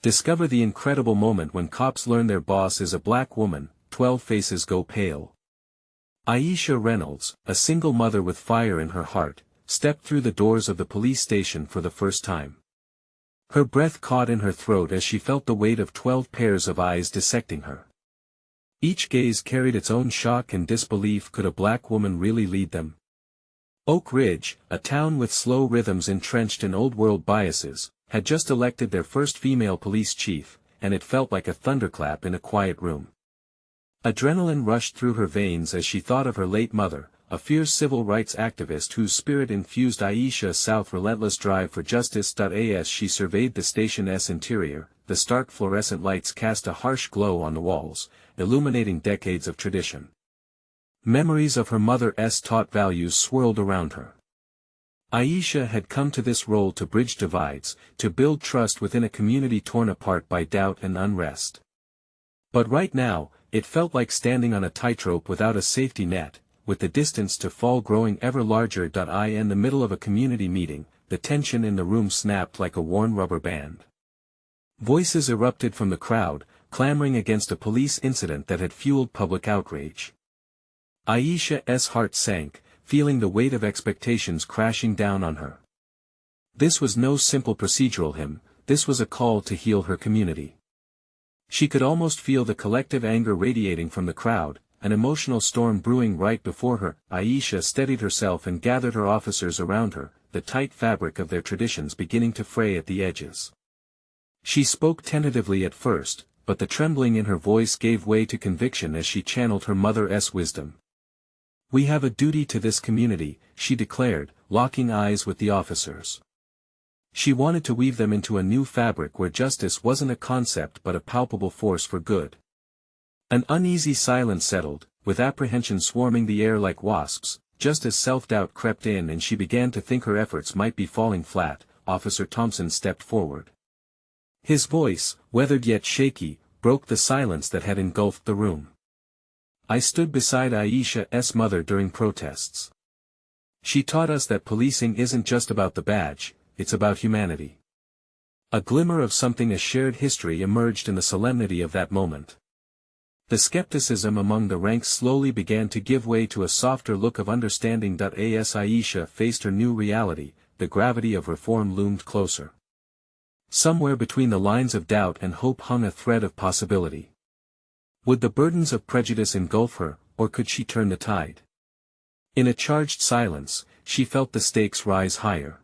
Discover the incredible moment when cops learn their boss is a black woman, 12 faces go pale. Aisha Reynolds, a single mother with fire in her heart, stepped through the doors of the police station for the first time. Her breath caught in her throat as she felt the weight of 12 pairs of eyes dissecting her. Each gaze carried its own shock and disbelief. Could a black woman really lead them? Oak Ridge, a town with slow rhythms entrenched in old-world biases, had just elected their first female police chief, and it felt like a thunderclap in a quiet room. Adrenaline rushed through her veins as she thought of her late mother, a fierce civil rights activist whose spirit infused Aisha South's relentless drive for justice. As she surveyed the station's interior, the stark fluorescent lights cast a harsh glow on the walls, illuminating decades of tradition. Memories of her mother's taught values swirled around her. Aisha had come to this role to bridge divides, to build trust within a community torn apart by doubt and unrest. But right now, it felt like standing on a tightrope without a safety net, with the distance to fall growing ever larger. In the middle of a community meeting, the tension in the room snapped like a worn rubber band. Voices erupted from the crowd, clamoring against a police incident that had fueled public outrage. Aisha's heart sank, feeling the weight of expectations crashing down on her. This was no simple procedural hymn, this was a call to heal her community. She could almost feel the collective anger radiating from the crowd, an emotional storm brewing right before her. Aisha steadied herself and gathered her officers around her, the tight fabric of their traditions beginning to fray at the edges. She spoke tentatively at first, but the trembling in her voice gave way to conviction as she channeled her mother's wisdom. "We have a duty to this community," she declared, locking eyes with the officers. She wanted to weave them into a new fabric where justice wasn't a concept but a palpable force for good. An uneasy silence settled, with apprehension swarming the air like wasps. Just as self-doubt crept in and she began to think her efforts might be falling flat, Officer Thompson stepped forward. His voice, weathered yet shaky, broke the silence that had engulfed the room. "I stood beside Aisha's mother during protests. She taught us that policing isn't just about the badge, it's about humanity." A glimmer of something, a shared history, emerged in the solemnity of that moment. The skepticism among the ranks slowly began to give way to a softer look of understanding. As Aisha faced her new reality, the gravity of reform loomed closer. Somewhere between the lines of doubt and hope hung a thread of possibility. Would the burdens of prejudice engulf her, or could she turn the tide? In a charged silence, she felt the stakes rise higher.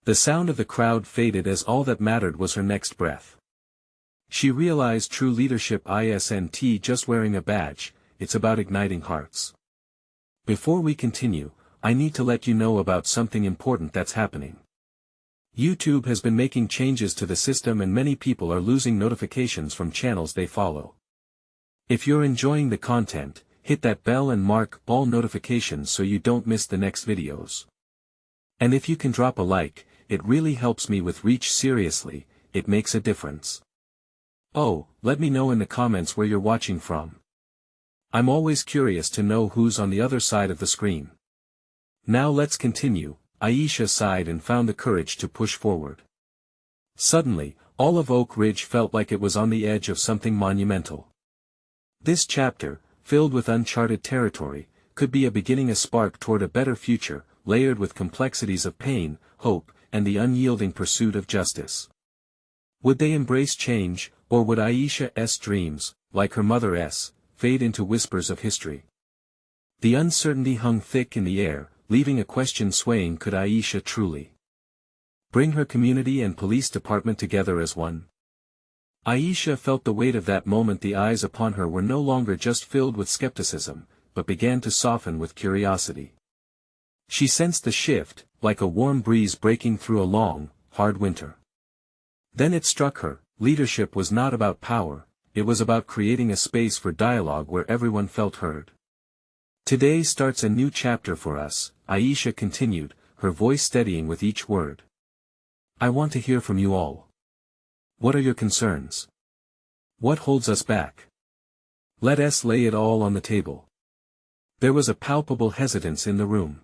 The sound of the crowd faded as all that mattered was her next breath. She realized true leadership isn't just wearing a badge, it's about igniting hearts. Before we continue, I need to let you know about something important that's happening. YouTube has been making changes to the system and many people are losing notifications from channels they follow. If you're enjoying the content, hit that bell and mark all notifications so you don't miss the next videos. And if you can drop a like, it really helps me with reach. Seriously, it makes a difference. Oh, let me know in the comments where you're watching from. I'm always curious to know who's on the other side of the screen. Now let's continue. Aisha sighed and found the courage to push forward. Suddenly, all of Oak Ridge felt like it was on the edge of something monumental. This chapter, filled with uncharted territory, could be a beginning, a spark toward a better future, layered with complexities of pain, hope, and the unyielding pursuit of justice. Would they embrace change, or would Aisha's dreams, like her mother's, fade into whispers of history? The uncertainty hung thick in the air, leaving a question swaying: could Aisha truly bring her community and police department together as one? Aisha felt the weight of that moment. The eyes upon her were no longer just filled with skepticism, but began to soften with curiosity. She sensed the shift, like a warm breeze breaking through a long, hard winter. Then it struck her, leadership was not about power, it was about creating a space for dialogue where everyone felt heard. "Today starts a new chapter for us," Aisha continued, her voice steadying with each word. "I want to hear from you all. What are your concerns? What holds us back? Let us lay it all on the table." There was a palpable hesitance in the room.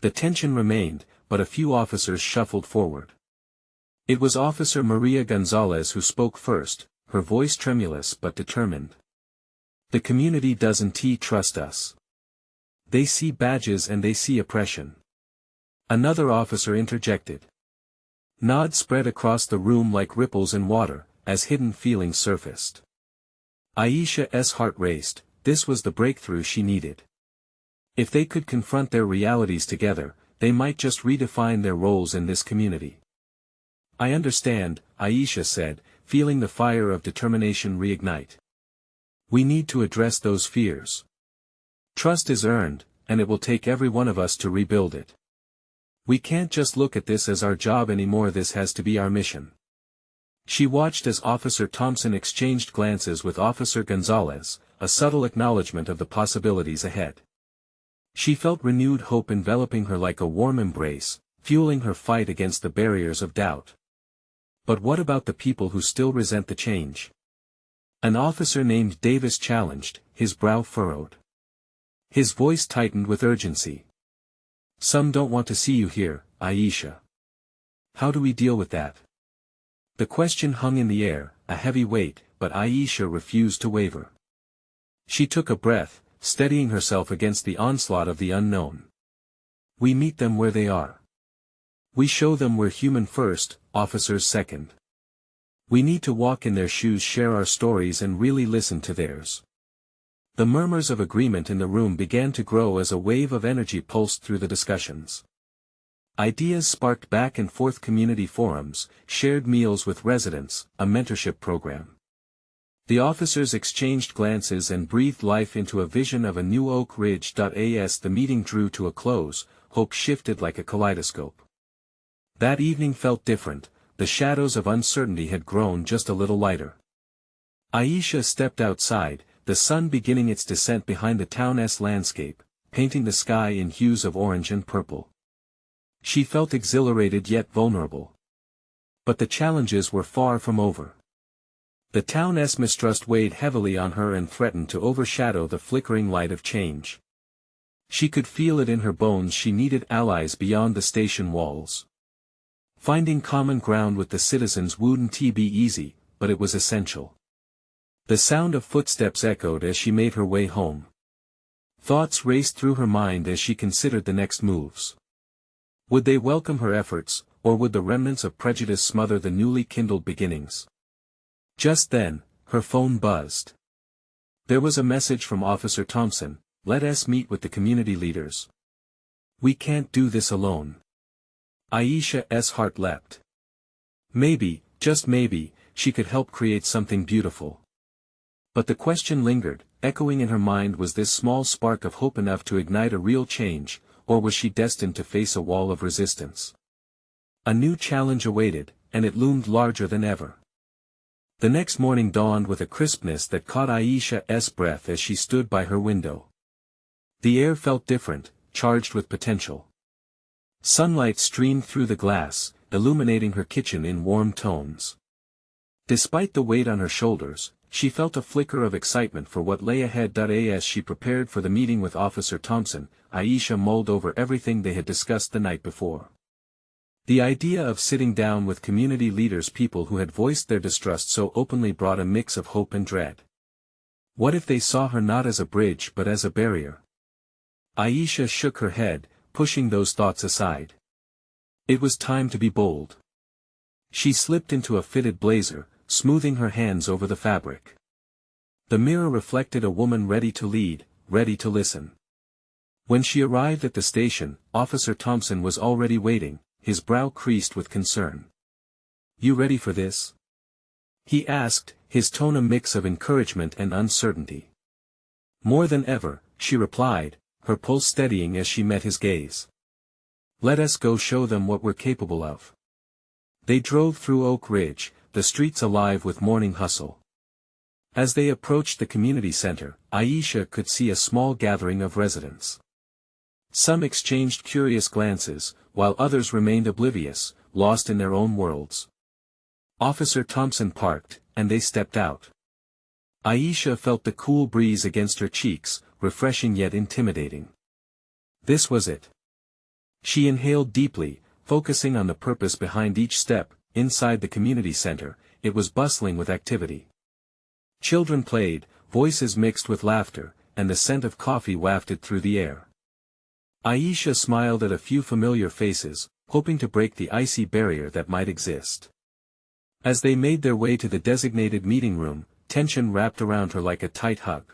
The tension remained, but a few officers shuffled forward. It was Officer Maria Gonzalez who spoke first, her voice tremulous but determined. The community doesn't trust us. They see badges and they see oppression. Another officer interjected. Nods spread across the room like ripples in water, as hidden feelings surfaced. Aisha's heart raced. This was the breakthrough she needed. If they could confront their realities together, they might just redefine their roles in this community. I understand, Aisha said, feeling the fire of determination reignite. We need to address those fears. Trust is earned, and it will take every one of us to rebuild it. We can't just look at this as our job anymore, this has to be our mission. She watched as Officer Thompson exchanged glances with Officer Gonzalez, a subtle acknowledgement of the possibilities ahead. She felt renewed hope enveloping her like a warm embrace, fueling her fight against the barriers of doubt. But what about the people who still resent the change? An officer named Davis challenged, his brow furrowed. His voice tightened with urgency. Some don't want to see you here, Aisha. How do we deal with that? The question hung in the air, a heavy weight, but Aisha refused to waver. She took a breath, steadying herself against the onslaught of the unknown. We meet them where they are. We show them we're human first, officers second. We need to walk in their shoes, share our stories and really listen to theirs. The murmurs of agreement in the room began to grow as a wave of energy pulsed through the discussions. Ideas sparked back and forth, community forums, shared meals with residents, a mentorship program. The officers exchanged glances and breathed life into a vision of a new Oak Ridge. As the meeting drew to a close, hope shifted like a kaleidoscope. That evening felt different, the shadows of uncertainty had grown just a little lighter. Aisha stepped outside, the sun beginning its descent behind the town's landscape, painting the sky in hues of orange and purple. She felt exhilarated yet vulnerable. But the challenges were far from over. The town's mistrust weighed heavily on her and threatened to overshadow the flickering light of change. She could feel it in her bones, she needed allies beyond the station walls. Finding common ground with the citizens wouldn't be easy, but it was essential. The sound of footsteps echoed as she made her way home. Thoughts raced through her mind as she considered the next moves. Would they welcome her efforts, or would the remnants of prejudice smother the newly kindled beginnings? Just then, her phone buzzed. There was a message from Officer Thompson, "Let us meet with the community leaders. We can't do this alone." Aisha's heart leapt. Maybe, just maybe, she could help create something beautiful. But the question lingered, echoing in her mind: was this small spark of hope enough to ignite a real change, or was she destined to face a wall of resistance? A new challenge awaited, and it loomed larger than ever. The next morning dawned with a crispness that caught Aisha's breath as she stood by her window. The air felt different, charged with potential. Sunlight streamed through the glass, illuminating her kitchen in warm tones. Despite the weight on her shoulders, she felt a flicker of excitement for what lay ahead. As she prepared for the meeting with Officer Thompson, Aisha mulled over everything they had discussed the night before. The idea of sitting down with community leaders, people who had voiced their distrust so openly, brought a mix of hope and dread. What if they saw her not as a bridge but as a barrier? Aisha shook her head, pushing those thoughts aside. It was time to be bold. She slipped into a fitted blazer, smoothing her hands over the fabric. The mirror reflected a woman ready to lead, ready to listen. When she arrived at the station, Officer Thompson was already waiting, his brow creased with concern. "You ready for this?" he asked, his tone a mix of encouragement and uncertainty. "More than ever," she replied, her pulse steadying as she met his gaze. "Let us go show them what we're capable of." They drove through Oak Ridge, the streets alive with morning hustle. As they approached the community center, Aisha could see a small gathering of residents. Some exchanged curious glances, while others remained oblivious, lost in their own worlds. Officer Thompson parked, and they stepped out. Aisha felt the cool breeze against her cheeks, refreshing yet intimidating. This was it. She inhaled deeply, focusing on the purpose behind each step, inside the community center, it was bustling with activity. Children played, voices mixed with laughter, and the scent of coffee wafted through the air. Aisha smiled at a few familiar faces, hoping to break the icy barrier that might exist. As they made their way to the designated meeting room, tension wrapped around her like a tight hug.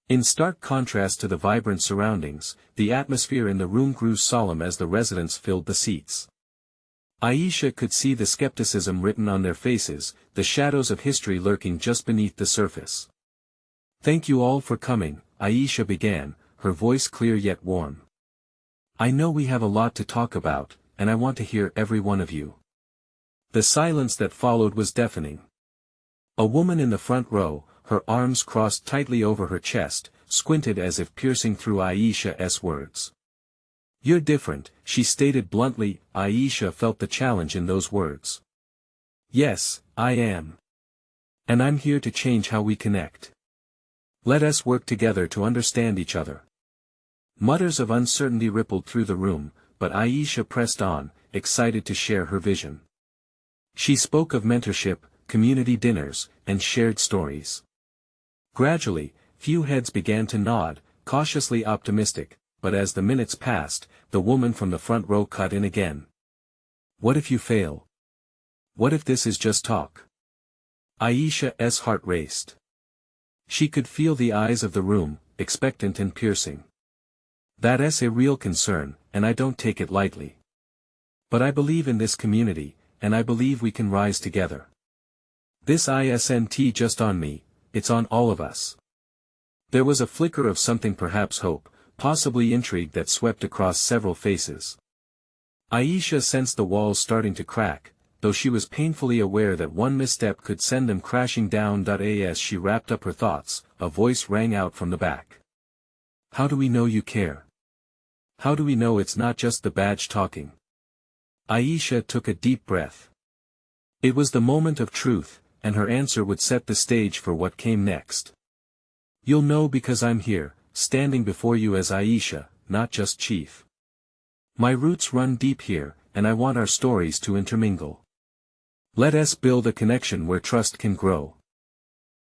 In stark contrast to the vibrant surroundings, the atmosphere in the room grew solemn as the residents filled the seats. Aisha could see the skepticism written on their faces, the shadows of history lurking just beneath the surface. "Thank you all for coming," Aisha began, her voice clear yet warm. "I know we have a lot to talk about, and I want to hear every one of you." The silence that followed was deafening. A woman in the front row, her arms crossed tightly over her chest, squinted as if piercing through Aisha's words. "You're different," she stated bluntly. Aisha felt the challenge in those words. "Yes, I am. And I'm here to change how we connect. Let us work together to understand each other." Mutters of uncertainty rippled through the room, but Aisha pressed on, excited to share her vision. She spoke of mentorship, community dinners, and shared stories. Gradually, few heads began to nod, cautiously optimistic, but as the minutes passed, the woman from the front row cut in again. "What if you fail? What if this is just talk?" Aisha's heart raced. She could feel the eyes of the room, expectant and piercing. "That's a real concern, and I don't take it lightly. But I believe in this community, and I believe we can rise together. This isn't just on me, it's on all of us." There was a flicker of something, perhaps hope, possibly intrigue, that swept across several faces. Aisha sensed the walls starting to crack, though she was painfully aware that one misstep could send them crashing down. As she wrapped up her thoughts, a voice rang out from the back. "How do we know you care? How do we know it's not just the badge talking?" Aisha took a deep breath. It was the moment of truth, and her answer would set the stage for what came next. "You'll know because I'm here, standing before you as Aisha, not just Chief. My roots run deep here, and I want our stories to intermingle. Let us build a connection where trust can grow."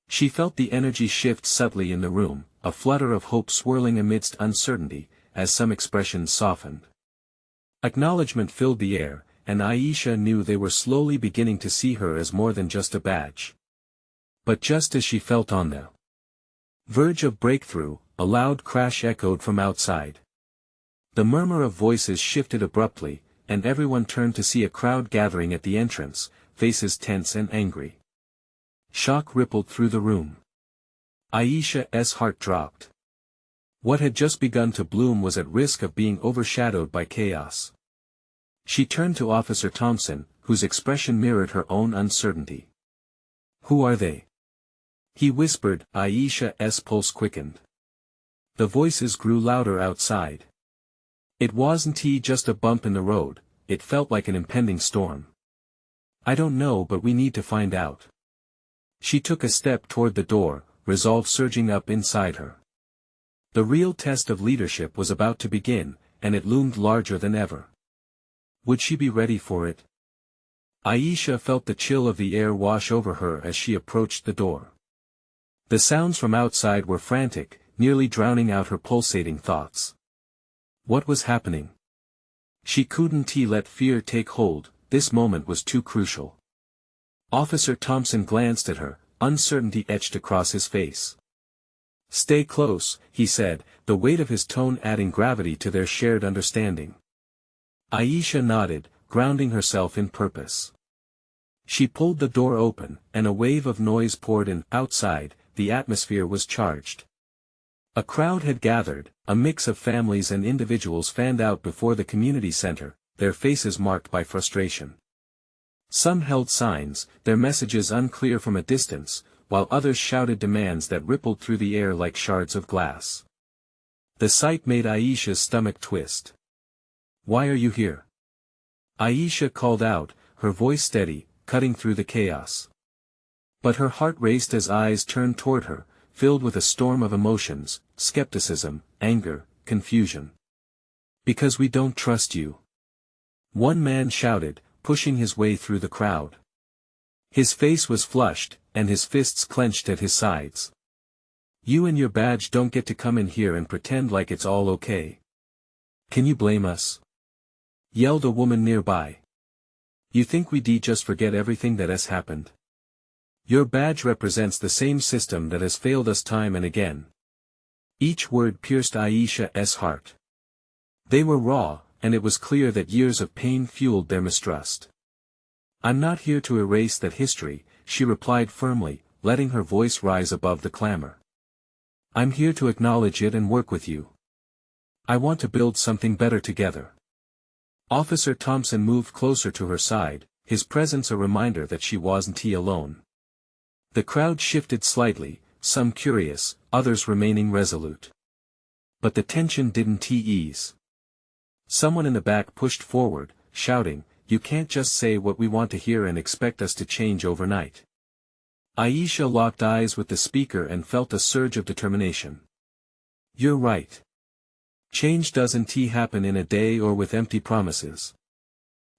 She felt the energy shift subtly in the room, a flutter of hope swirling amidst uncertainty, as some expressions softened. Acknowledgement filled the air, and Aisha knew they were slowly beginning to see her as more than just a badge. But just as she felt on the verge of breakthrough, a loud crash echoed from outside. The murmur of voices shifted abruptly, and everyone turned to see a crowd gathering at the entrance, faces tense and angry. Shock rippled through the room. Aisha's heart dropped. What had just begun to bloom was at risk of being overshadowed by chaos. She turned to Officer Thompson, whose expression mirrored her own uncertainty. "Who are they?" he whispered. Aisha's pulse quickened. The voices grew louder outside. It wasn't just a bump in the road, it felt like an impending storm. "I don't know, but we need to find out." She took a step toward the door, resolve surging up inside her. The real test of leadership was about to begin, and it loomed larger than ever. Would she be ready for it? Aisha felt the chill of the air wash over her as she approached the door. The sounds from outside were frantic, nearly drowning out her pulsating thoughts. What was happening? She couldn't let fear take hold, this moment was too crucial. Officer Thompson glanced at her, uncertainty etched across his face. "Stay close," he said, the weight of his tone adding gravity to their shared understanding. Aisha nodded, grounding herself in purpose. She pulled the door open, and a wave of noise poured in. Outside, the atmosphere was charged. A crowd had gathered, a mix of families and individuals fanned out before the community center, their faces marked by frustration. Some held signs, their messages unclear from a distance, while others shouted demands that rippled through the air like shards of glass. The sight made Aisha's stomach twist. "Why are you here?" Aisha called out, her voice steady, cutting through the chaos. But her heart raced as eyes turned toward her, filled with a storm of emotions, skepticism, anger, confusion. "Because we don't trust you," one man shouted, pushing his way through the crowd. His face was flushed, and his fists clenched at his sides. "You and your badge don't get to come in here and pretend like it's all okay. Can you blame us?" yelled a woman nearby. "You think we'd just forget everything that has happened? Your badge represents the same system that has failed us time and again." Each word pierced Aisha's heart. They were raw, and it was clear that years of pain fueled their mistrust. "I'm not here to erase that history," she replied firmly, letting her voice rise above the clamor. "I'm here to acknowledge it and work with you. I want to build something better together." Officer Thompson moved closer to her side, his presence a reminder that she wasn't alone. The crowd shifted slightly, some curious, others remaining resolute. But the tension didn't ease. Someone in the back pushed forward, shouting, "You can't just say what we want to hear and expect us to change overnight." Aisha locked eyes with the speaker and felt a surge of determination. "You're right. Change doesn't happen in a day or with empty promises.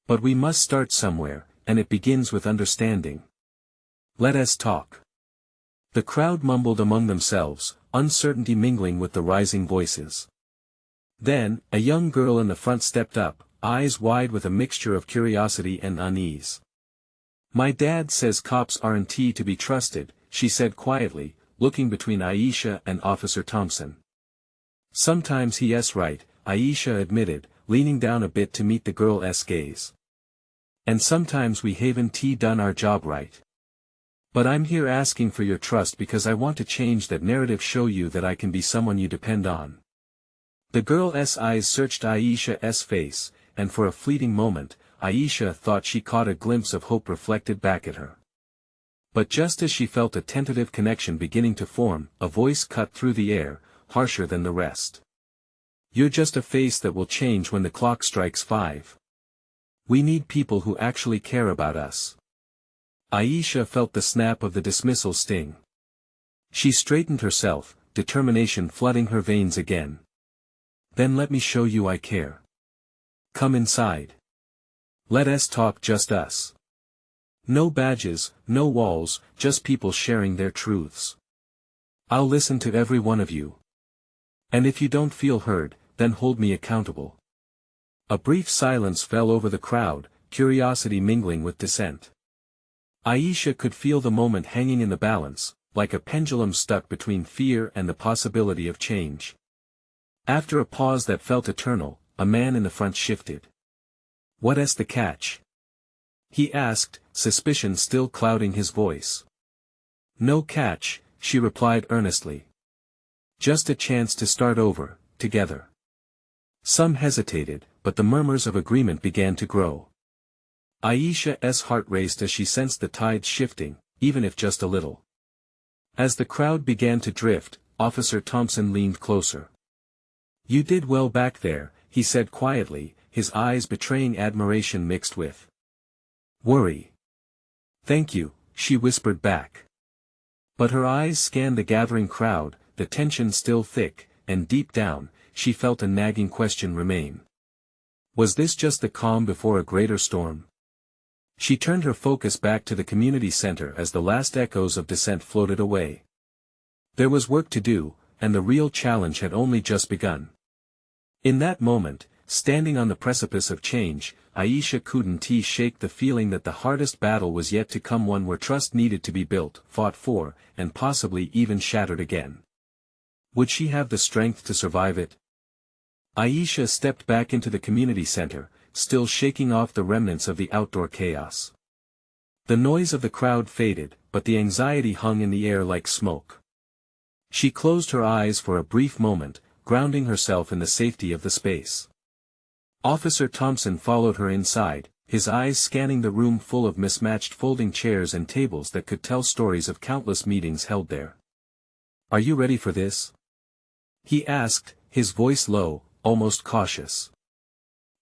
But we must start somewhere, and it begins with understanding. Let us talk." The crowd mumbled among themselves, uncertainty mingling with the rising voices. Then, a young girl in the front stepped up, eyes wide with a mixture of curiosity and unease. "My dad says cops aren't to be trusted," she said quietly, looking between Aisha and Officer Thompson. "Sometimes he's right," Aisha admitted, leaning down a bit to meet the girl's gaze. "And sometimes we haven't done our job right. But I'm here asking for your trust because I want to change that narrative, show you that I can be someone you depend on." The girl's eyes searched Aisha's face, and for a fleeting moment, Aisha thought she caught a glimpse of hope reflected back at her. But just as she felt a tentative connection beginning to form, a voice cut through the air, harsher than the rest. "You're just a face that will change when the clock strikes 5. We need people who actually care about us." Aisha felt the snap of the dismissal sting. She straightened herself, determination flooding her veins again. "Then let me show you I care. Come inside. Let us talk, just us. No badges, no walls, just people sharing their truths. I'll listen to every one of you. And if you don't feel heard, then hold me accountable." A brief silence fell over the crowd, curiosity mingling with dissent. Aisha could feel the moment hanging in the balance, like a pendulum stuck between fear and the possibility of change. After a pause that felt eternal, a man in the front shifted. "What's the catch?" he asked, suspicion still clouding his voice. "No catch," she replied earnestly. "Just a chance to start over, together." Some hesitated, but the murmurs of agreement began to grow. Aisha's heart raced as she sensed the tides shifting, even if just a little. As the crowd began to drift, Officer Thompson leaned closer. "You did well back there," he said quietly, his eyes betraying admiration mixed with worry. "Thank you," she whispered back. But her eyes scanned the gathering crowd, the tension still thick, and deep down, she felt a nagging question remain. Was this just the calm before a greater storm? She turned her focus back to the community center as the last echoes of dissent floated away. There was work to do, and the real challenge had only just begun. In that moment, standing on the precipice of change, Aisha couldn't shake the feeling that the hardest battle was yet to come, one where trust needed to be built, fought for, and possibly even shattered again. Would she have the strength to survive it? Aisha stepped back into the community center, still shaking off the remnants of the outdoor chaos. The noise of the crowd faded, but the anxiety hung in the air like smoke. She closed her eyes for a brief moment, grounding herself in the safety of the space. Officer Thompson followed her inside, his eyes scanning the room full of mismatched folding chairs and tables that could tell stories of countless meetings held there. "Are you ready for this?" he asked, his voice low, almost cautious.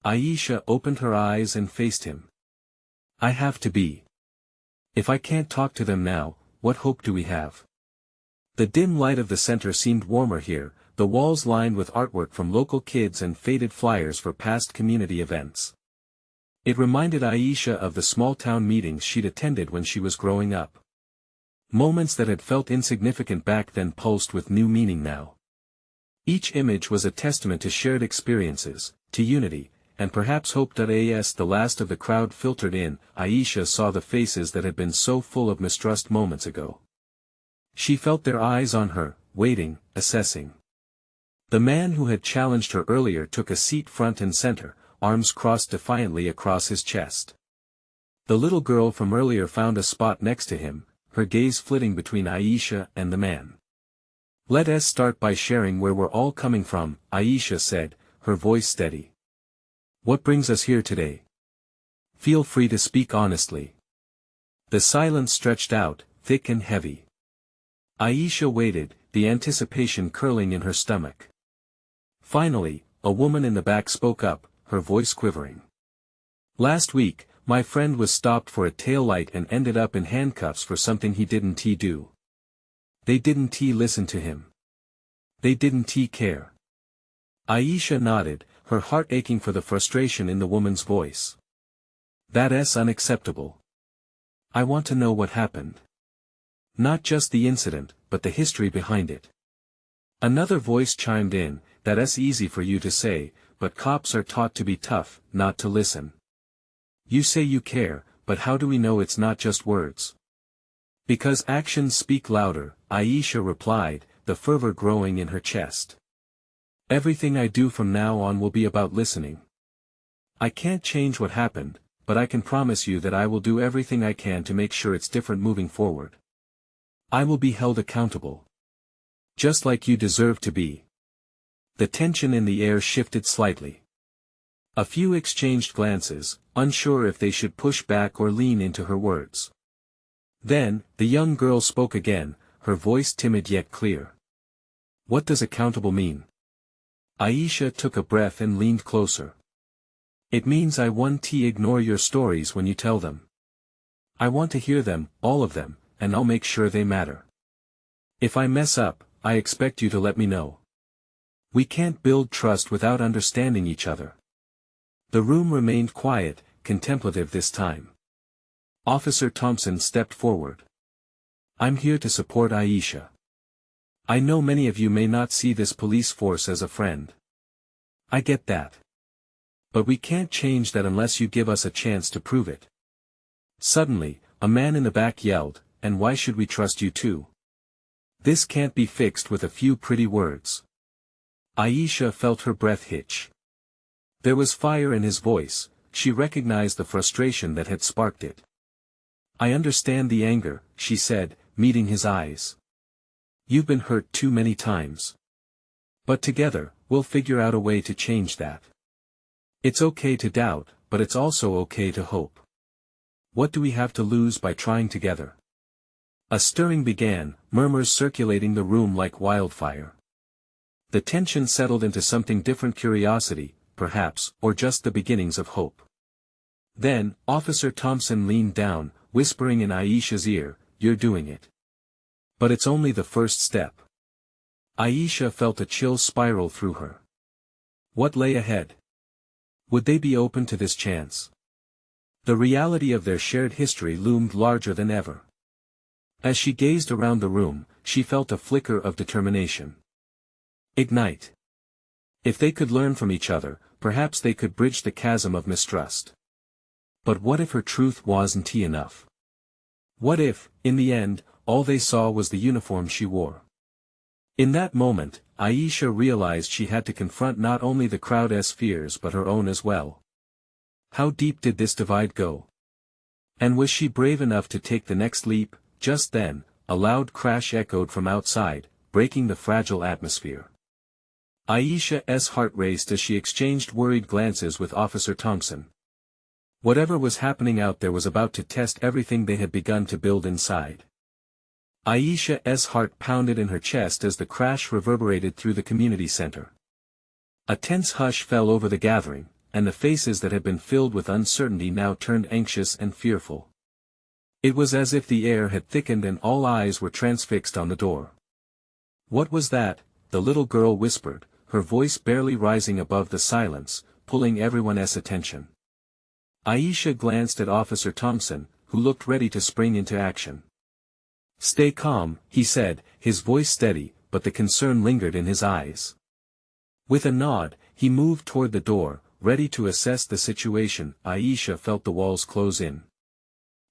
Aisha opened her eyes and faced him. "I have to be. If I can't talk to them now, what hope do we have?" The dim light of the center seemed warmer here, the walls lined with artwork from local kids and faded flyers for past community events. It reminded Aisha of the small-town meetings she'd attended when she was growing up. Moments that had felt insignificant back then pulsed with new meaning now. Each image was a testament to shared experiences, to unity, and perhaps hope. As the last of the crowd filtered in, Aisha saw the faces that had been so full of mistrust moments ago. She felt their eyes on her, waiting, assessing. The man who had challenged her earlier took a seat front and center, arms crossed defiantly across his chest. The little girl from earlier found a spot next to him, her gaze flitting between Aisha and the man. "Let us start by sharing where we're all coming from," Aisha said, her voice steady. "What brings us here today? Feel free to speak honestly." The silence stretched out, thick and heavy. Aisha waited, the anticipation curling in her stomach. Finally, a woman in the back spoke up, her voice quivering. "Last week, my friend was stopped for a taillight and ended up in handcuffs for something he didn't do. They didn't listen to him. They didn't care." Aisha nodded, her heart aching for the frustration in the woman's voice. "That's unacceptable. I want to know what happened. Not just the incident, but the history behind it." Another voice chimed in, "That's easy for you to say, but cops are taught to be tough, not to listen. You say you care, but how do we know it's not just words?" "Because actions speak louder," Aisha replied, the fervor growing in her chest. "Everything I do from now on will be about listening. I can't change what happened, but I can promise you that I will do everything I can to make sure it's different moving forward. I will be held accountable. Just like you deserve to be." The tension in the air shifted slightly. A few exchanged glances, unsure if they should push back or lean into her words. Then, the young girl spoke again, her voice timid yet clear. "What does accountable mean?" Aisha took a breath and leaned closer. "It means I won't ignore your stories when you tell them. I want to hear them, all of them, and I'll make sure they matter. If I mess up, I expect you to let me know. We can't build trust without understanding each other." The room remained quiet, contemplative this time. Officer Thompson stepped forward. "I'm here to support Aisha. I know many of you may not see this police force as a friend. I get that. But we can't change that unless you give us a chance to prove it." Suddenly, a man in the back yelled, "And why should we trust you too? This can't be fixed with a few pretty words." Aisha felt her breath hitch. There was fire in his voice, she recognized the frustration that had sparked it. "I understand the anger," she said, meeting his eyes. "You've been hurt too many times. But together, we'll figure out a way to change that. It's okay to doubt, but it's also okay to hope. What do we have to lose by trying together?" A stirring began, murmurs circulating the room like wildfire. The tension settled into something different, curiosity, perhaps, or just the beginnings of hope. Then, Officer Thompson leaned down, whispering in Aisha's ear, "You're doing it. But it's only the first step." Aisha felt a chill spiral through her. What lay ahead? Would they be open to this chance? The reality of their shared history loomed larger than ever. As she gazed around the room, she felt a flicker of determination. Ignite. If they could learn from each other, perhaps they could bridge the chasm of mistrust. But what if her truth wasn't enough? What if, in the end, all they saw was the uniform she wore? In that moment, Aisha realized she had to confront not only the crowd's fears but her own as well. How deep did this divide go? And was she brave enough to take the next leap? Just then, a loud crash echoed from outside, breaking the fragile atmosphere. Aisha's heart raced as she exchanged worried glances with Officer Thompson. Whatever was happening out there was about to test everything they had begun to build inside. Aisha's heart pounded in her chest as the crash reverberated through the community center. A tense hush fell over the gathering, and the faces that had been filled with uncertainty now turned anxious and fearful. It was as if the air had thickened and all eyes were transfixed on the door. "What was that?" the little girl whispered, her voice barely rising above the silence, pulling everyone's attention. Aisha glanced at Officer Thompson, who looked ready to spring into action. "Stay calm," he said, his voice steady, but the concern lingered in his eyes. With a nod, he moved toward the door, ready to assess the situation. Aisha felt the walls close in.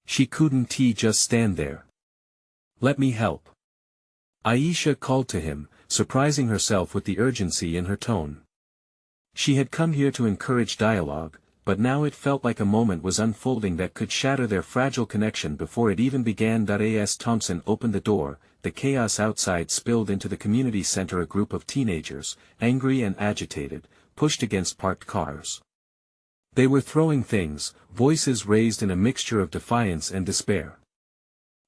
She couldn't just stand there. "Let me help." Aisha called to him, surprising herself with the urgency in her tone. She had come here to encourage dialogue, but now it felt like a moment was unfolding that could shatter their fragile connection before it even began. As Thompson opened the door, the chaos outside spilled into the community center. A group of teenagers, angry and agitated, pushed against parked cars. They were throwing things, voices raised in a mixture of defiance and despair.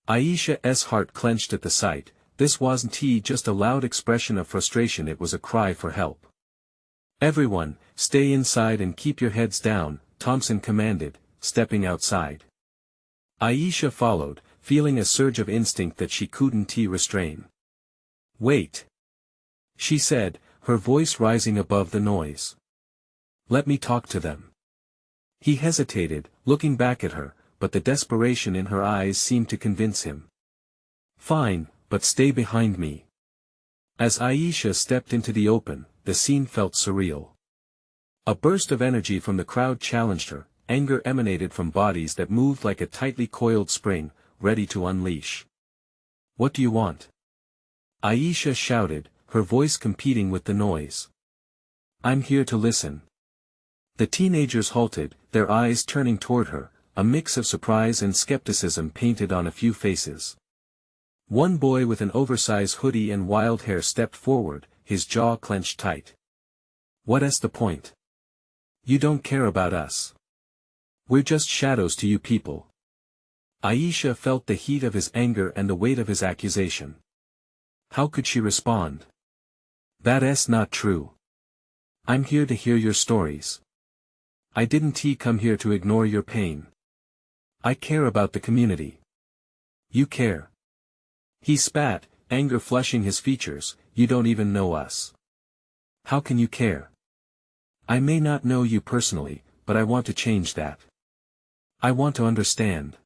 Aisha's heart clenched at the sight. This wasn't just a loud expression of frustration, it was a cry for help. "Everyone, stay inside and keep your heads down," Thompson commanded, stepping outside. Aisha followed, feeling a surge of instinct that she couldn't restrain. "Wait," she said, her voice rising above the noise. "Let me talk to them." He hesitated, looking back at her, but the desperation in her eyes seemed to convince him. "Fine, but stay behind me." As Aisha stepped into the open, the scene felt surreal. A burst of energy from the crowd challenged her, anger emanated from bodies that moved like a tightly coiled spring, ready to unleash. "What do you want?" Aisha shouted, her voice competing with the noise. "I'm here to listen." The teenagers halted, their eyes turning toward her, a mix of surprise and skepticism painted on a few faces. One boy with an oversized hoodie and wild hair stepped forward, his jaw clenched tight. "What's the point? You don't care about us. We're just shadows to you people." Aisha felt the heat of his anger and the weight of his accusation. How could she respond? "That's not true. I'm here to hear your stories. I didn't come here to ignore your pain. I care about the community." "You care?" He spat, anger flushing his features. "You don't even know us. How can you care?" "I may not know you personally, but I want to change that. I want to understand.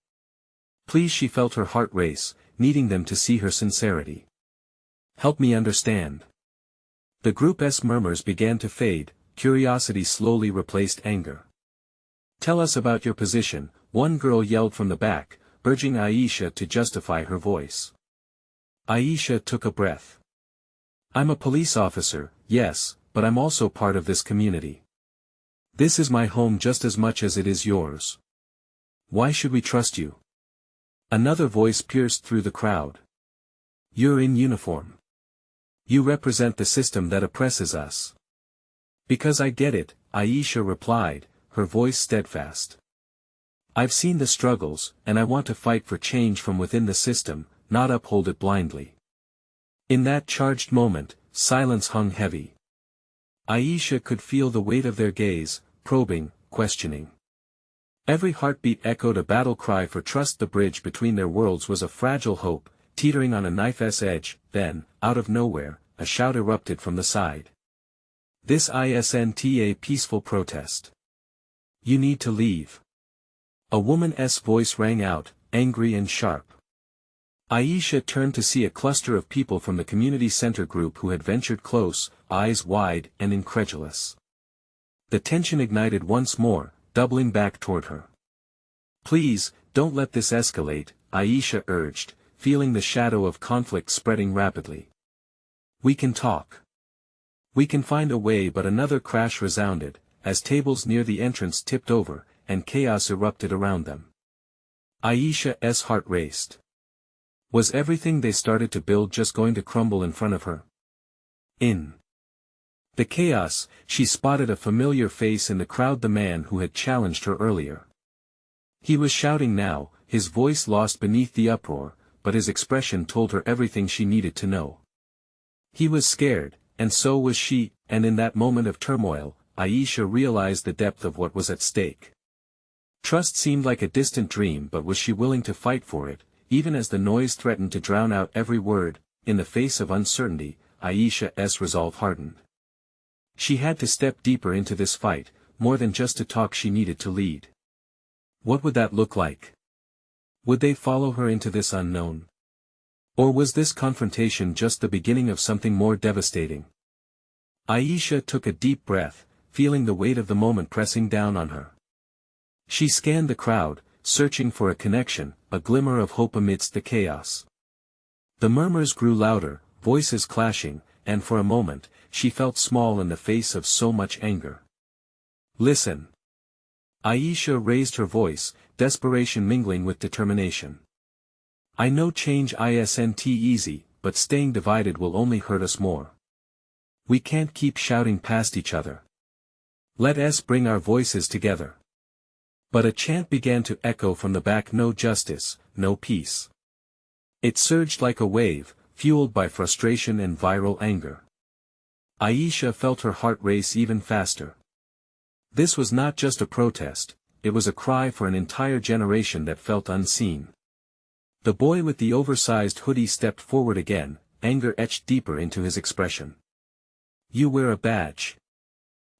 Please." She felt her heart race, needing them to see her sincerity. "Help me understand." The group's murmurs began to fade, curiosity slowly replaced anger. "Tell us about your position," one girl yelled from the back, urging Aisha to justify her voice. Aisha took a breath. "I'm a police officer, yes, but I'm also part of this community. This is my home just as much as it is yours. Why should we trust you?" Another voice pierced through the crowd. "You're in uniform. You represent the system that oppresses us." "Because I get it," Aisha replied, her voice steadfast. "I've seen the struggles, and I want to fight for change from within the system, not uphold it blindly." In that charged moment, silence hung heavy. Aisha could feel the weight of their gaze, probing, questioning. Every heartbeat echoed a battle cry for trust. The bridge between their worlds was a fragile hope, teetering on a knife's edge. Then, out of nowhere, a shout erupted from the side. "This isn't a peaceful protest. You need to leave." A woman's voice rang out, angry and sharp. Aisha turned to see a cluster of people from the community center group who had ventured close, eyes wide and incredulous. The tension ignited once more, doubling back toward her. "Please, don't let this escalate," Aisha urged, feeling the shadow of conflict spreading rapidly. "We can talk. We can find a way." But another crash resounded, as tables near the entrance tipped over, and chaos erupted around them. Aisha's heart raced. Was everything they started to build just going to crumble in front of her? In the chaos, she spotted a familiar face in the crowd, the man who had challenged her earlier. He was shouting now, his voice lost beneath the uproar, but his expression told her everything she needed to know. He was scared, and so was she, and in that moment of turmoil, Aisha realized the depth of what was at stake. Trust seemed like a distant dream, but was she willing to fight for it, even as the noise threatened to drown out every word? In the face of uncertainty, Aisha's resolve hardened. She had to step deeper into this fight, more than just to talk, she needed to lead. What would that look like? Would they follow her into this unknown? Or was this confrontation just the beginning of something more devastating? Aisha took a deep breath, feeling the weight of the moment pressing down on her. She scanned the crowd, searching for a connection, a glimmer of hope amidst the chaos. The murmurs grew louder, voices clashing, and for a moment, she felt small in the face of so much anger. Listen. Aisha raised her voice, desperation mingling with determination. I know change isn't easy, but staying divided will only hurt us more. We can't keep shouting past each other. Let us bring our voices together. But a chant began to echo from the back: no justice, no peace. It surged like a wave, fueled by frustration and viral anger. Aisha felt her heart race even faster. This was not just a protest, it was a cry for an entire generation that felt unseen. The boy with the oversized hoodie stepped forward again, anger etched deeper into his expression. You wear a badge.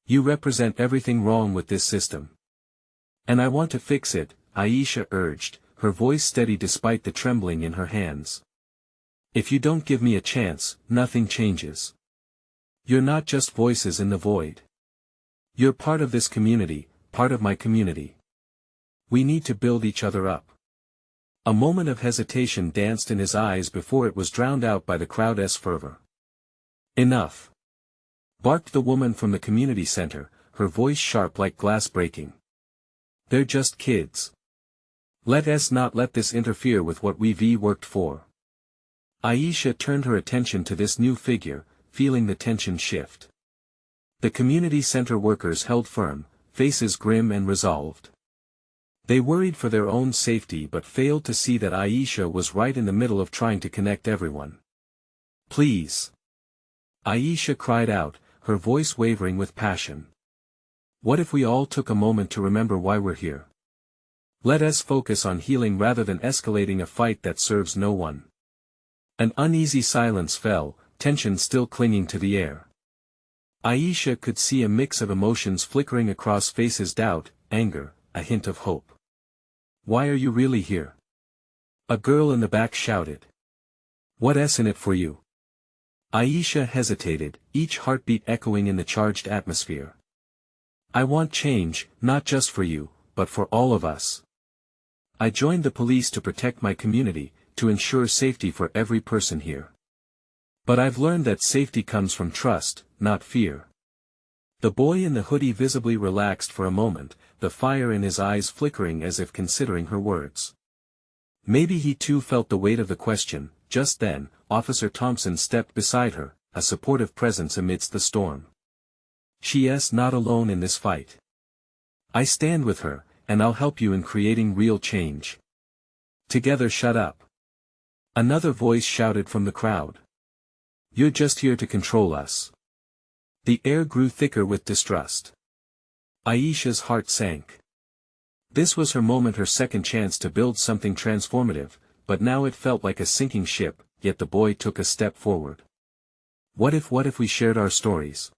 You represent everything wrong with this system. And I want to fix it, Aisha urged, her voice steady despite the trembling in her hands. If you don't give me a chance, nothing changes. You're not just voices in the void. You're part of this community, part of my community. We need to build each other up. A moment of hesitation danced in his eyes before it was drowned out by the crowd's fervor. Enough! Barked the woman from the community center, her voice sharp like glass breaking. They're just kids. Let us not let this interfere with what we've worked for. Aisha turned her attention to this new figure, feeling the tension shift. The community center workers held firm, faces grim and resolved. They worried for their own safety but failed to see that Aisha was right in the middle of trying to connect everyone. Please! Aisha cried out, her voice wavering with passion. What if we all took a moment to remember why we're here? Let us focus on healing rather than escalating a fight that serves no one. An uneasy silence fell, tension still clinging to the air. Aisha could see a mix of emotions flickering across faces: doubt, anger, a hint of hope. Why are you really here? A girl in the back shouted. What's in it for you? Aisha hesitated, each heartbeat echoing in the charged atmosphere. I want change, not just for you, but for all of us. I joined the police to protect my community, to ensure safety for every person here. But I've learned that safety comes from trust, not fear. The boy in the hoodie visibly relaxed for a moment, the fire in his eyes flickering as if considering her words. Maybe he too felt the weight of the question. Just then, Officer Thompson stepped beside her, a supportive presence amidst the storm. She's not alone in this fight. I stand with her, and I'll help you in creating real change. Together, shut up. Another voice shouted from the crowd. You're just here to control us. The air grew thicker with distrust. Aisha's heart sank. This was her moment, her second chance to build something transformative, but now it felt like a sinking ship. Yet the boy took a step forward. What if we shared our stories?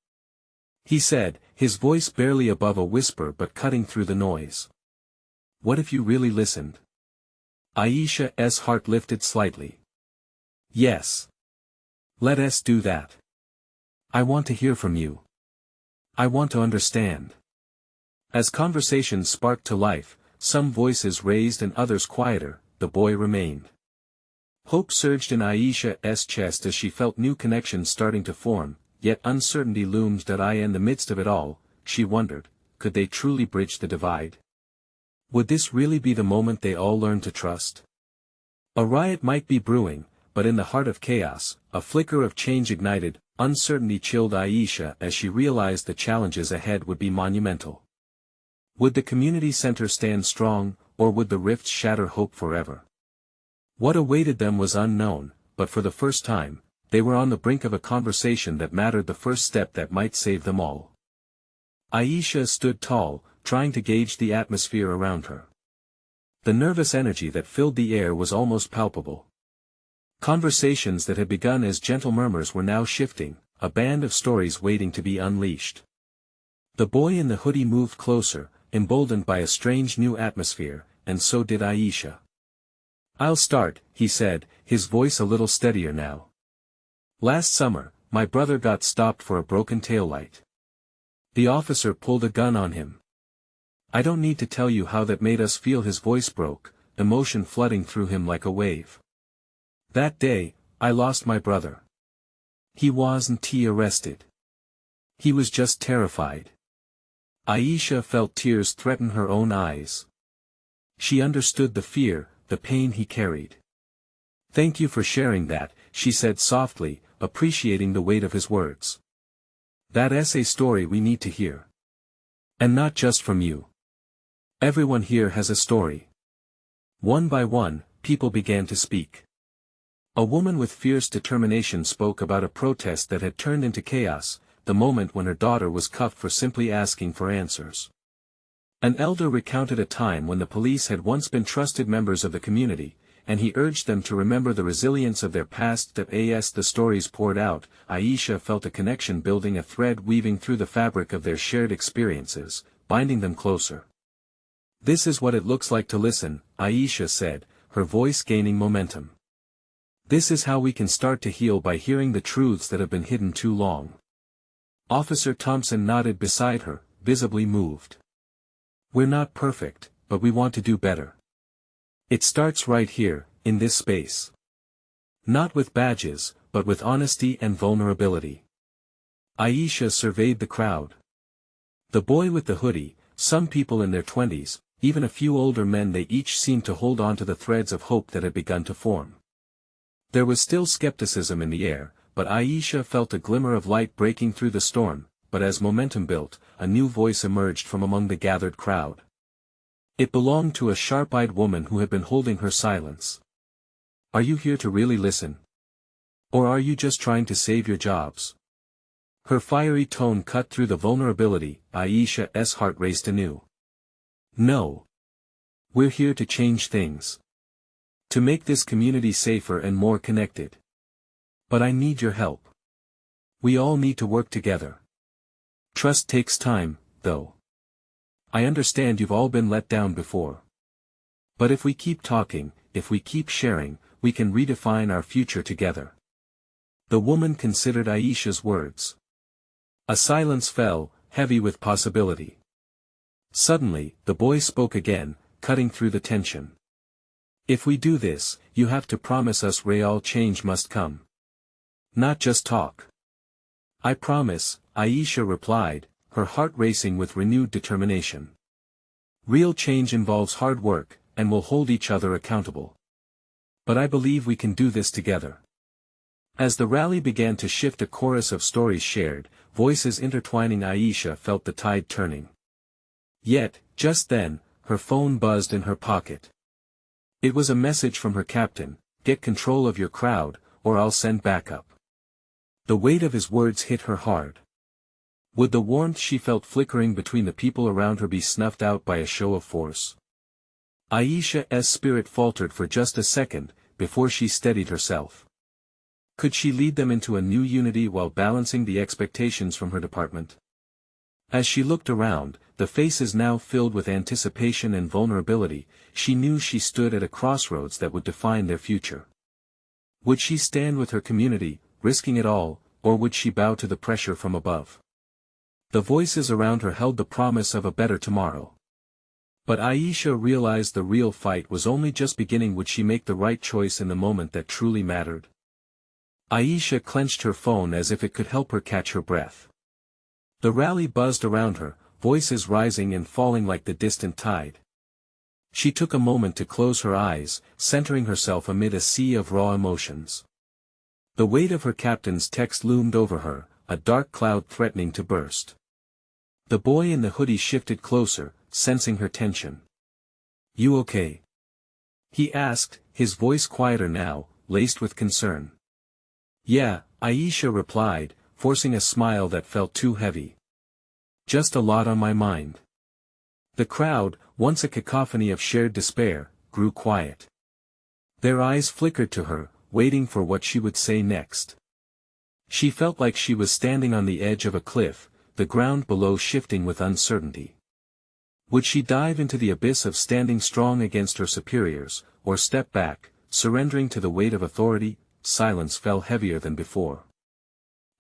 He said, his voice barely above a whisper but cutting through the noise. What if you really listened? Aisha's heart lifted slightly. Yes. Let us do that. I want to hear from you. I want to understand. As conversations sparked to life, some voices raised and others quieter, the boy remained. Hope surged in Aisha's chest as she felt new connections starting to form, yet uncertainty loomed that in the midst of it all, she wondered, could they truly bridge the divide? Would this really be the moment they all learned to trust? A riot might be brewing, but in the heart of chaos, a flicker of change ignited. Uncertainty chilled Aisha as she realized the challenges ahead would be monumental. Would the community center stand strong, or would the rifts shatter hope forever? What awaited them was unknown, but for the first time, they were on the brink of a conversation that mattered, the first step that might save them all. Aisha stood tall, trying to gauge the atmosphere around her. The nervous energy that filled the air was almost palpable. Conversations that had begun as gentle murmurs were now shifting, a band of stories waiting to be unleashed. The boy in the hoodie moved closer, emboldened by a strange new atmosphere, and so did Aisha. "I'll start," he said, his voice a little steadier now. "Last summer, my brother got stopped for a broken taillight. The officer pulled a gun on him. I don't need to tell you how that made us feel." His voice broke, emotion flooding through him like a wave. "That day, I lost my brother. He wasn't arrested. He was just terrified." Aisha felt tears threaten her own eyes. She understood the fear, the pain he carried. "Thank you for sharing that," she said softly, appreciating the weight of his words. "That's a story we need to hear. And not just from you. Everyone here has a story." One by one, people began to speak. A woman with fierce determination spoke about a protest that had turned into chaos, the moment when her daughter was cuffed for simply asking for answers. An elder recounted a time when the police had once been trusted members of the community, and he urged them to remember the resilience of their past. As the stories poured out, Aisha felt a connection building, a thread weaving through the fabric of their shared experiences, binding them closer. "This is what it looks like to listen," Aisha said, her voice gaining momentum. "This is how we can start to heal, by hearing the truths that have been hidden too long." Officer Thompson nodded beside her, visibly moved. "We're not perfect, but we want to do better. It starts right here, in this space. Not with badges, but with honesty and vulnerability." Aisha surveyed the crowd. The boy with the hoodie, some people in their 20s, even a few older men, they each seemed to hold on to the threads of hope that had begun to form. There was still skepticism in the air, but Aisha felt a glimmer of light breaking through the storm. But as momentum built, a new voice emerged from among the gathered crowd. It belonged to a sharp-eyed woman who had been holding her silence. "Are you here to really listen? Or are you just trying to save your jobs?" Her fiery tone cut through the vulnerability. Aisha's heart raced anew. "No. We're here to change things. To make this community safer and more connected. But I need your help. We all need to work together. Trust takes time, though. I understand you've all been let down before. But if we keep talking, if we keep sharing, we can redefine our future together." The woman considered Aisha's words. A silence fell, heavy with possibility. Suddenly, the boy spoke again, cutting through the tension. "If we do this, you have to promise us real change must come. Not just talk." "I promise," Aisha replied, her heart racing with renewed determination. "Real change involves hard work, and we'll hold each other accountable. But I believe we can do this together." As the rally began to shift, a chorus of stories shared, voices intertwining, Aisha felt the tide turning. Yet, just then, her phone buzzed in her pocket. It was a message from her captain: "Get control of your crowd, or I'll send backup." The weight of his words hit her hard. Would the warmth she felt flickering between the people around her be snuffed out by a show of force? Aisha's spirit faltered for just a second, before she steadied herself. Could she lead them into a new unity while balancing the expectations from her department? As she looked around, the faces now filled with anticipation and vulnerability, she knew she stood at a crossroads that would define their future. Would she stand with her community, risking it all, or would she bow to the pressure from above? The voices around her held the promise of a better tomorrow. But Aisha realized the real fight was only just beginning. Would she make the right choice in the moment that truly mattered? Aisha clenched her phone as if it could help her catch her breath. The rally buzzed around her, voices rising and falling like the distant tide. She took a moment to close her eyes, centering herself amid a sea of raw emotions. The weight of her captain's text loomed over her, a dark cloud threatening to burst. The boy in the hoodie shifted closer, sensing her tension. "You okay?" he asked, his voice quieter now, laced with concern. "Yeah," Aisha replied, forcing a smile that felt too heavy. "Just a lot on my mind." The crowd, once a cacophony of shared despair, grew quiet. Their eyes flickered to her, waiting for what she would say next. She felt like she was standing on the edge of a cliff, the ground below shifting with uncertainty. Would she dive into the abyss of standing strong against her superiors, or step back, surrendering to the weight of authority? Silence fell heavier than before.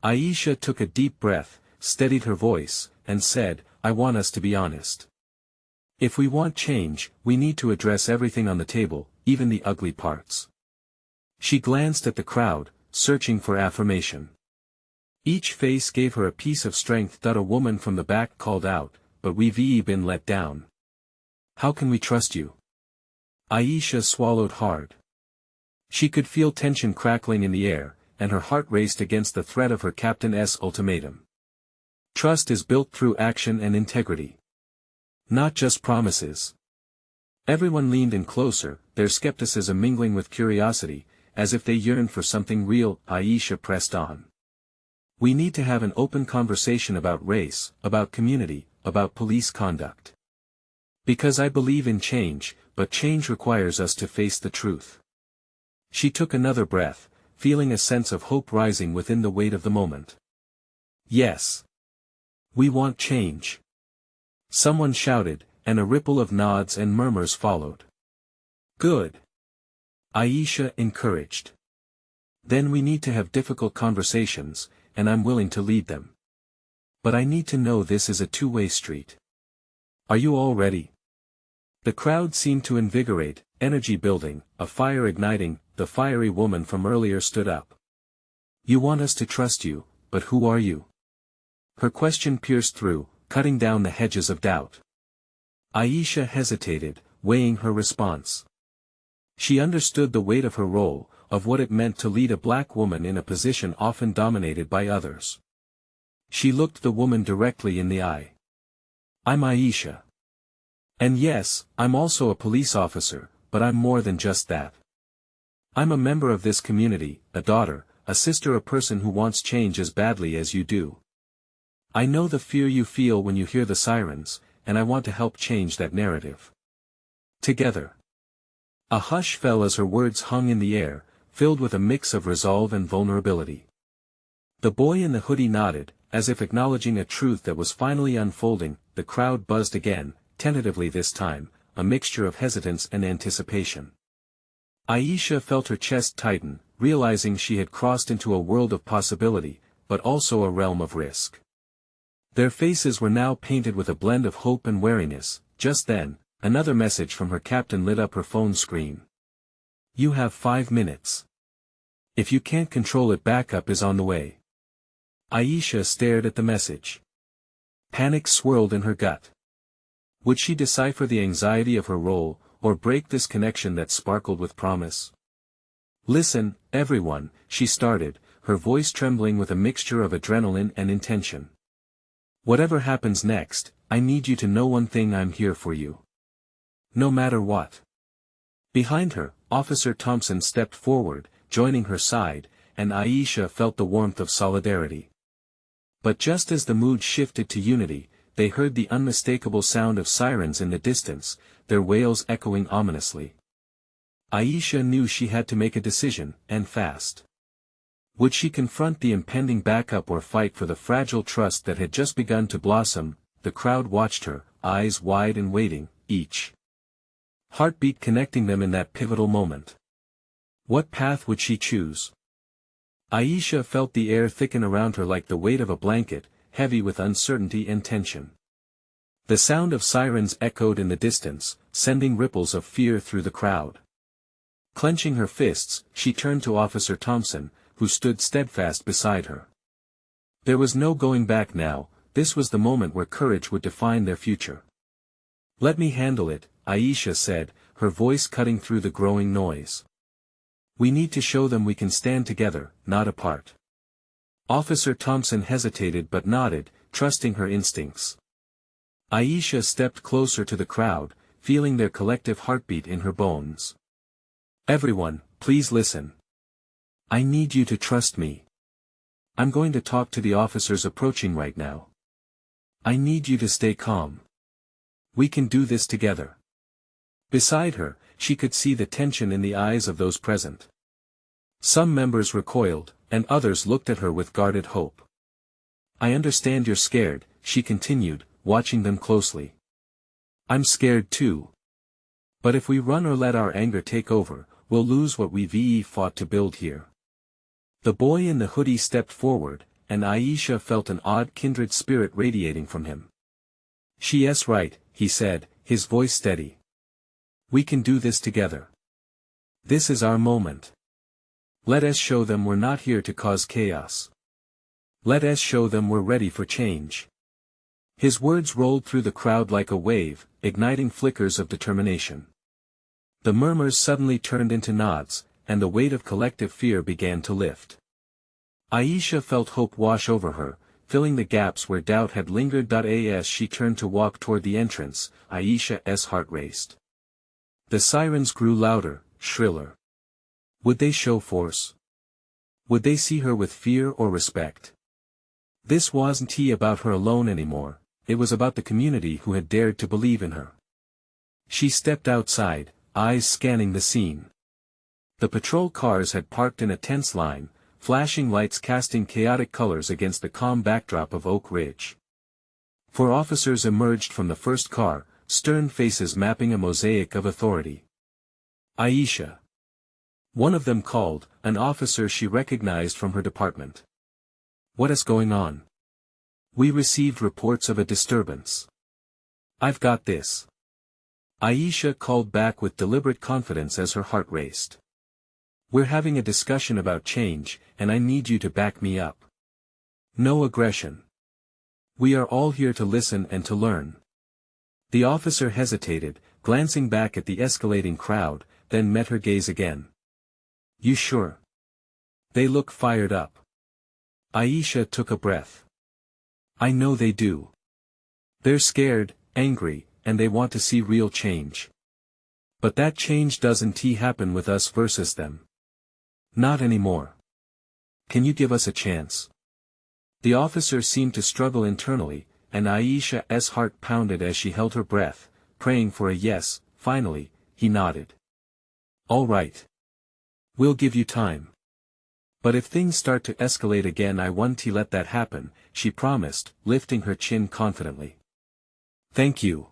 Aisha took a deep breath, steadied her voice, and said, "I want us to be honest. If we want change, we need to address everything on the table, even the ugly parts." She glanced at the crowd, searching for affirmation. Each face gave her a piece of strength. A woman from the back called out, "But we've been let down. How can we trust you?" Aisha swallowed hard. She could feel tension crackling in the air, and her heart raced against the threat of her captain's ultimatum. Trust is built through action and integrity. Not just promises. Everyone leaned in closer, their skepticism mingling with curiosity, as if they yearned for something real. Aisha pressed on. "We need to have an open conversation about race, about community, about police conduct. Because I believe in change, but change requires us to face the truth." She took another breath, feeling a sense of hope rising within the weight of the moment. "Yes. We want change." Someone shouted, and a ripple of nods and murmurs followed. "Good," Aisha encouraged. "Then we need to have difficult conversations, and I'm willing to lead them. But I need to know this is a two-way street. Are you all ready?" The crowd seemed to invigorate, energy building, a fire igniting. The fiery woman from earlier stood up. "You want us to trust you, but who are you?" Her question pierced through, cutting down the hedges of doubt. Aisha hesitated, weighing her response. She understood the weight of her role, of what it meant to lead a black woman in a position often dominated by others. She looked the woman directly in the eye. "I'm Aisha. And yes, I'm also a police officer, but I'm more than just that. I'm a member of this community, a daughter, a sister, a person who wants change as badly as you do. I know the fear you feel when you hear the sirens, and I want to help change that narrative. Together." A hush fell as her words hung in the air, filled with a mix of resolve and vulnerability. The boy in the hoodie nodded, as if acknowledging a truth that was finally unfolding. The crowd buzzed again, tentatively this time, a mixture of hesitance and anticipation. Aisha felt her chest tighten, realizing she had crossed into a world of possibility, but also a realm of risk. Their faces were now painted with a blend of hope and wariness. Just then, another message from her captain lit up her phone screen. "You have 5 minutes. If you can't control it, backup is on the way." Aisha stared at the message. Panic swirled in her gut. Would she decipher the anxiety of her role, or break this connection that sparkled with promise? "Listen, everyone," she started, her voice trembling with a mixture of adrenaline and intention. "Whatever happens next, I need you to know one thing: I'm here for you. No matter what." Behind her, Officer Thompson stepped forward, joining her side, and Aisha felt the warmth of solidarity. But just as the mood shifted to unity, they heard the unmistakable sound of sirens in the distance, their wails echoing ominously. Aisha knew she had to make a decision, and fast. Would she confront the impending backup or fight for the fragile trust that had just begun to blossom? The crowd watched her, eyes wide and waiting, each heartbeat connecting them in that pivotal moment. What path would she choose? Aisha felt the air thicken around her like the weight of a blanket, heavy with uncertainty and tension. The sound of sirens echoed in the distance, sending ripples of fear through the crowd. Clenching her fists, she turned to Officer Thompson, who stood steadfast beside her. There was no going back now. This was the moment where courage would define their future. "Let me handle it," Aisha said, her voice cutting through the growing noise. "We need to show them we can stand together, not apart." Officer Thompson hesitated but nodded, trusting her instincts. Aisha stepped closer to the crowd, feeling their collective heartbeat in her bones. "Everyone, please listen. I need you to trust me. I'm going to talk to the officers approaching right now. I need you to stay calm. We can do this together." Beside her, she could see the tension in the eyes of those present. Some members recoiled, and others looked at her with guarded hope. "I understand you're scared," she continued, watching them closely. I'm scared too. But if we run or let our anger take over, we'll lose what we've fought to build here. The boy in the hoodie stepped forward, and Aisha felt an odd kindred spirit radiating from him. She's right, he said, his voice steady. We can do this together. This is our moment. Let us show them we're not here to cause chaos. Let us show them we're ready for change. His words rolled through the crowd like a wave, igniting flickers of determination. The murmurs suddenly turned into nods, and the weight of collective fear began to lift. Aisha felt hope wash over her, filling the gaps where doubt had lingered. As she turned to walk toward the entrance, Aisha's heart raced. The sirens grew louder, shriller. Would they show force? Would they see her with fear or respect? This wasn't about her alone anymore, it was about the community who had dared to believe in her. She stepped outside, eyes scanning the scene. The patrol cars had parked in a tense line, flashing lights casting chaotic colors against the calm backdrop of Oak Ridge. 4 officers emerged from the first car, stern faces mapping a mosaic of authority. Aisha. One of them called, an officer she recognized from her department. What is going on? We received reports of a disturbance. I've got this. Aisha called back with deliberate confidence as her heart raced. We're having a discussion about change, and I need you to back me up. No aggression. We are all here to listen and to learn. The officer hesitated, glancing back at the escalating crowd, then met her gaze again. You sure? They look fired up. Aisha took a breath. I know they do. They're scared, angry, and they want to see real change. But that change doesn't happen with us versus them. Not anymore. Can you give us a chance? The officer seemed to struggle internally, and Aisha's heart pounded as she held her breath, praying for a yes. Finally, he nodded. All right. We'll give you time. But if things start to escalate again, I won't let that happen, she promised, lifting her chin confidently. Thank you.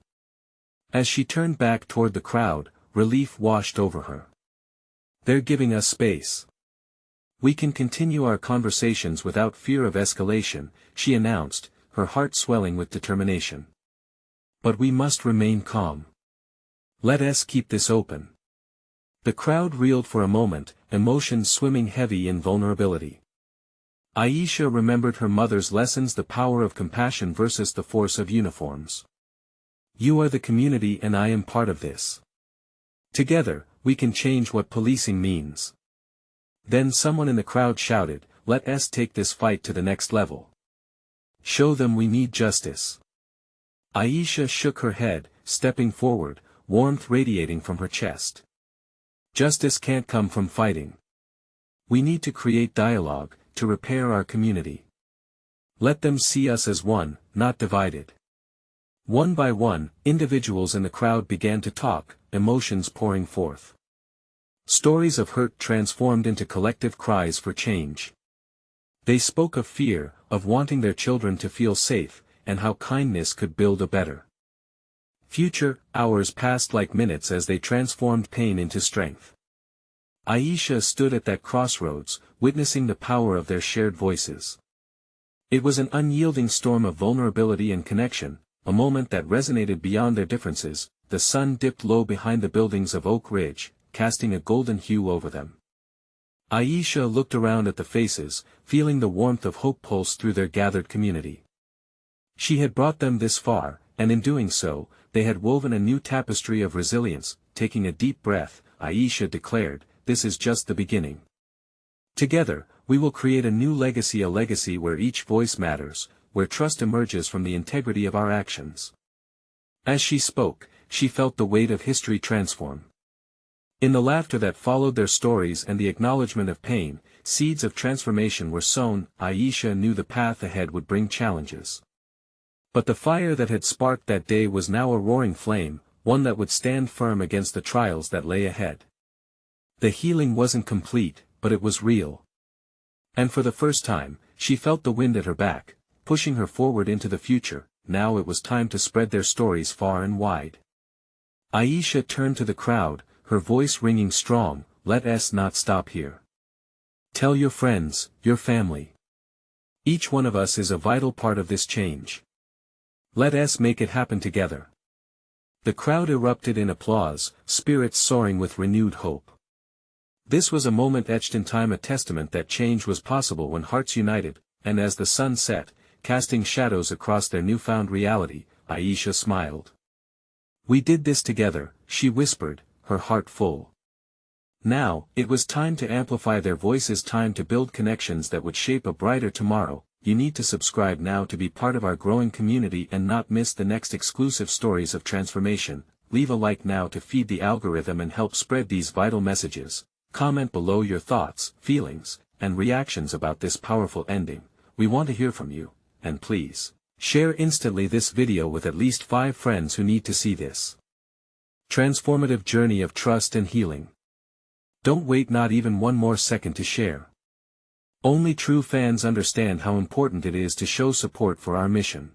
As she turned back toward the crowd, relief washed over her. They're giving us space. We can continue our conversations without fear of escalation, she announced, her heart swelling with determination. But we must remain calm. Let us keep this open. The crowd reeled for a moment, emotions swimming heavy in vulnerability. Aisha remembered her mother's lessons, the power of compassion versus the force of uniforms. You are the community and I am part of this. Together, we can change what policing means. Then someone in the crowd shouted, let us take this fight to the next level. Show them we need justice. Aisha shook her head, stepping forward, warmth radiating from her chest. Justice can't come from fighting. We need to create dialogue, to repair our community. Let them see us as one, not divided. One by one, individuals in the crowd began to talk, emotions pouring forth. Stories of hurt transformed into collective cries for change. They spoke of fear, of wanting their children to feel safe, and how kindness could build a better future. Hours passed like minutes as they transformed pain into strength. Aisha stood at that crossroads, witnessing the power of their shared voices. It was an unyielding storm of vulnerability and connection, a moment that resonated beyond their differences. The sun dipped low behind the buildings of Oak Ridge, casting a golden hue over them. Aisha looked around at the faces, feeling the warmth of hope pulse through their gathered community. She had brought them this far, and in doing so, they had woven a new tapestry of resilience. Taking a deep breath, Aisha declared, this is just the beginning. Together, we will create a new legacy, a legacy where each voice matters, where trust emerges from the integrity of our actions. As she spoke, she felt the weight of history transform. In the laughter that followed their stories and the acknowledgement of pain, seeds of transformation were sown. Aisha knew the path ahead would bring challenges. But the fire that had sparked that day was now a roaring flame, one that would stand firm against the trials that lay ahead. The healing wasn't complete, but it was real. And for the first time, she felt the wind at her back, pushing her forward into the future. Now it was time to spread their stories far and wide. Aisha turned to the crowd, her voice ringing strong, "Let us not stop here. Tell your friends, your family. Each one of us is a vital part of this change. Let us make it happen together." The crowd erupted in applause, spirits soaring with renewed hope. This was a moment etched in time, a testament that change was possible when hearts united, and as the sun set, casting shadows across their newfound reality, Aisha smiled. "We did this together," she whispered, her heart full. Now, it was time to amplify their voices, time to build connections that would shape a brighter tomorrow. You need to subscribe now to be part of our growing community and not miss the next exclusive stories of transformation. Leave a like now to feed the algorithm and help spread these vital messages. Comment below your thoughts, feelings, and reactions about this powerful ending. We want to hear from you, and please, share instantly this video with at least 5 friends who need to see this transformative journey of trust and healing. Don't wait not even one more second to share. Only true fans understand how important it is to show support for our mission.